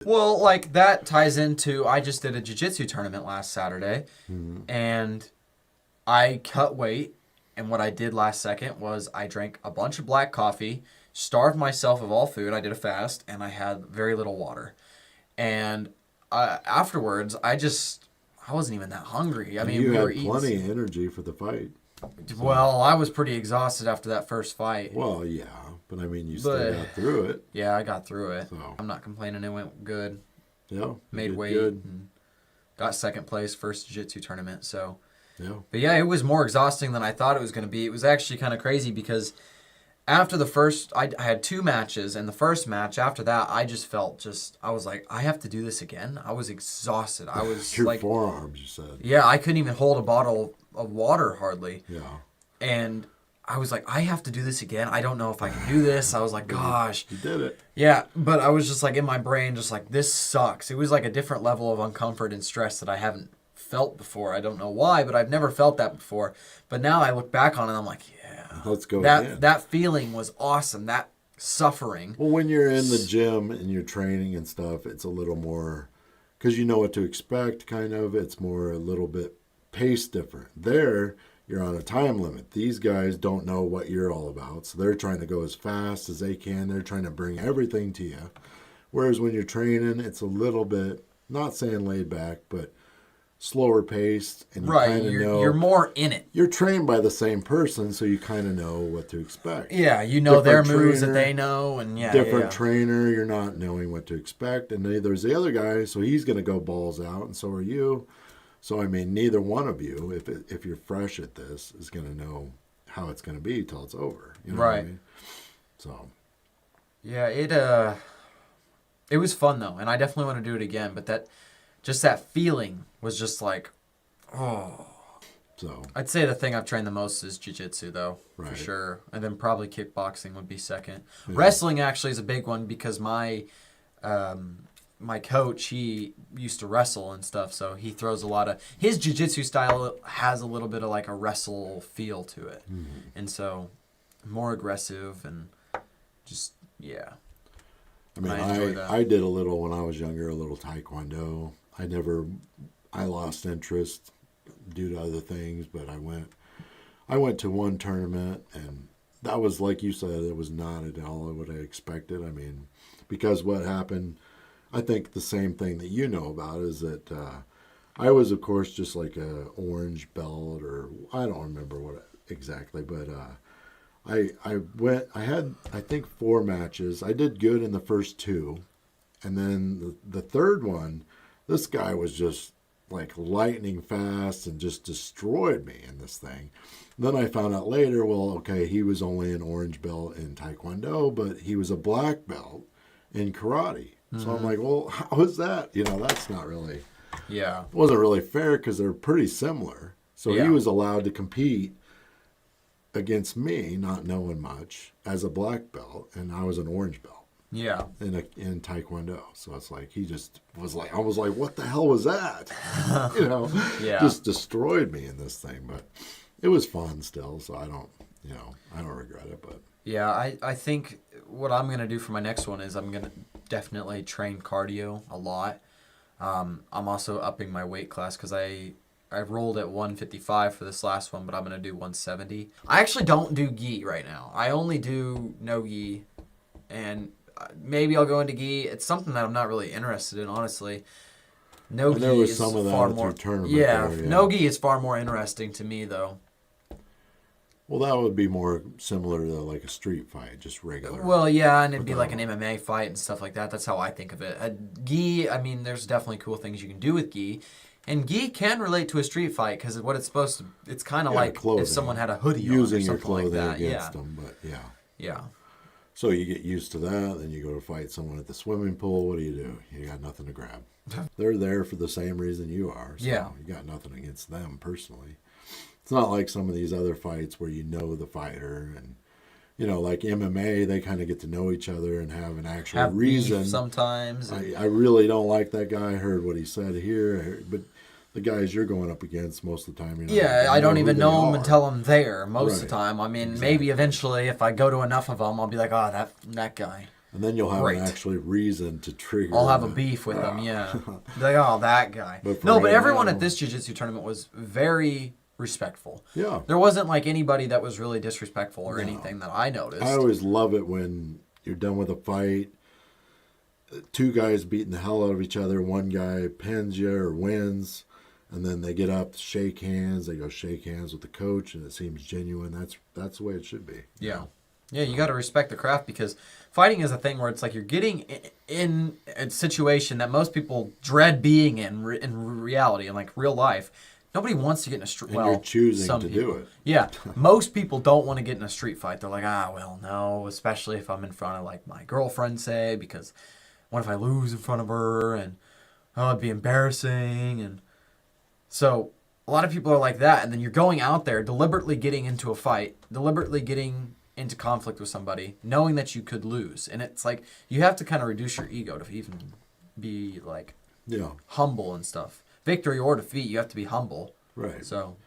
Well, like that ties into, I just did a jiu-jitsu tournament last Saturday, and I cut weight, and what I did last second was I drank a bunch of black coffee, starved myself of all food. I did a fast, and I had very little water. And afterwards, I wasn't even that hungry. I mean, you we were had eating. plenty of energy for the fight. Well, I was pretty exhausted after that first fight. Well, yeah, but I mean, you still got through it. Yeah, I got through it. So. I'm not complaining. It went good. Yeah, Made weight. good. And got second place, first jiu-jitsu tournament. So, yeah. But yeah, it was more exhausting than I thought it was going to be. It was actually kind of crazy because after the first, I had 2 matches, and the first match after that, I just felt I was like, I have to do this again. I was exhausted. I was Your like forearms, you said. Yeah, I couldn't even hold a bottle of water hardly. Yeah. And I was like, I have to do this again. I don't know if I can do this. I was like, gosh. You did it. Yeah, but I was just like in my brain, just like, this sucks. It was like a different level of uncomfort and stress that I haven't felt before. I don't know why, but I've never felt that before. But now I look back on it, and I'm like, yeah. Let's go again. That feeling was awesome. That suffering. Well, when you're in the gym and you're training and stuff, it's a little more, because you know what to expect, kind of. It's more a little bit paced different. There, you're on a time limit. These guys don't know what you're all about, so they're trying to go as fast as they can. They're trying to bring everything to you. Whereas when you're training, it's a little bit, not saying laid back, but slower paced. And you kind of know. You're more in it. You're trained by the same person, so you kind of know what to expect. Yeah, you know their Different moves that trainer, they know, and different trainer, you're not knowing what to expect. And then there's the other guy, so he's going to go balls out, and so are you. So, I mean, neither one of you, if you're fresh at this, is going to know how it's going to be till it's over. You know right. What I mean? So. Yeah, it was fun, though, and I definitely want to do it again. But that feeling was just like, oh. So. I'd say the thing I've trained the most is jiu-jitsu, though, right. for sure. And then probably kickboxing would be second. Yeah. Wrestling actually is a big one because my coach, he used to wrestle and stuff, so he throws a lot of... His jiu-jitsu style has a little bit of like a wrestle feel to it. Mm-hmm. And so, more aggressive and just, yeah. I mean, I did a little when I was younger, a little taekwondo. I lost interest due to other things, but I went to one tournament, and that was, like you said, it was not at all what I expected. I mean, because what happened... I think the same thing that you know about is that I was, of course, just like a orange belt, or I don't remember what exactly, but I had, I think, 4 matches. I did good in the first 2, and then the third one, this guy was just like lightning fast and just destroyed me in this thing. Then I found out later, well, okay, he was only an orange belt in Taekwondo, but he was a black belt in karate. So I'm like, well, how is that? You know, that's not really... Yeah. It wasn't really fair because they're pretty similar. So he was allowed to compete against me, not knowing much, as a black belt, and I was an orange belt. Yeah. In Taekwondo. So it's like, he just was like, I was like, what the hell was that? You know? Yeah. Just destroyed me in this thing. But it was fun still, so I don't regret it, but... Yeah, I think what I'm going to do for my next one is I'm going to definitely train cardio a lot. I'm also upping my weight class because I rolled at 155 for this last one, but I'm going to do 170. I actually don't do gi right now. I only do no gi, and maybe I'll go into gi. It's something that I'm not really interested in, honestly. No gi is far more... Yeah, no gi is far more interesting to me, though. Well, that would be more similar to like a street fight, just regular. Well, yeah, and it'd be like an MMA fight and stuff like that. That's how I think of it. Gi, I mean, there's definitely cool things you can do with gi. And gi can relate to a street fight because what it's supposed to, it's kind of like clothing. If someone had a hoodie using on or something your clothing like that. against them, but yeah. Yeah. So you get used to that, then you go to fight someone at the swimming pool. What do? You got nothing to grab. They're there for the same reason you are. So yeah. You got nothing against them personally. It's not like some of these other fights where you know the fighter and, you know, like MMA, they kind of get to know each other and have an actual reason. Sometimes. I really don't like that guy. I heard what he said here, but the guys you're going up against most of the time, I don't even know them until I'm there most of the time. I mean, maybe eventually if I go to enough of them, I'll be like, oh, that guy. And then you'll have great. an actually reason to trigger. I'll have a beef with them, yeah. Like, oh, that guy. But everyone at this jiu-jitsu tournament was very respectful. Yeah. There wasn't like anybody that was really disrespectful or anything that I noticed. I always love it when you're done with a fight, two guys beating the hell out of each other, one guy pins you or wins, and then they get up, shake hands, they go shake hands with the coach, and it seems genuine. That's the way it should be. Yeah. Yeah, you got to respect the craft because fighting is a thing where it's like you're getting in a situation that most people dread being in reality, in like real life. Nobody wants to get in a street. Well, you're choosing to do it. Yeah, most people don't want to get in a street fight. They're like, well, no, especially if I'm in front of like my girlfriend, say, because what if I lose in front of her and it'd be embarrassing. And so a lot of people are like that, and then you're going out there deliberately getting into a fight, deliberately getting into conflict with somebody, knowing that you could lose. And it's like you have to kind of reduce your ego to even be like humble and stuff. Victory or defeat, you have to be humble. Right. So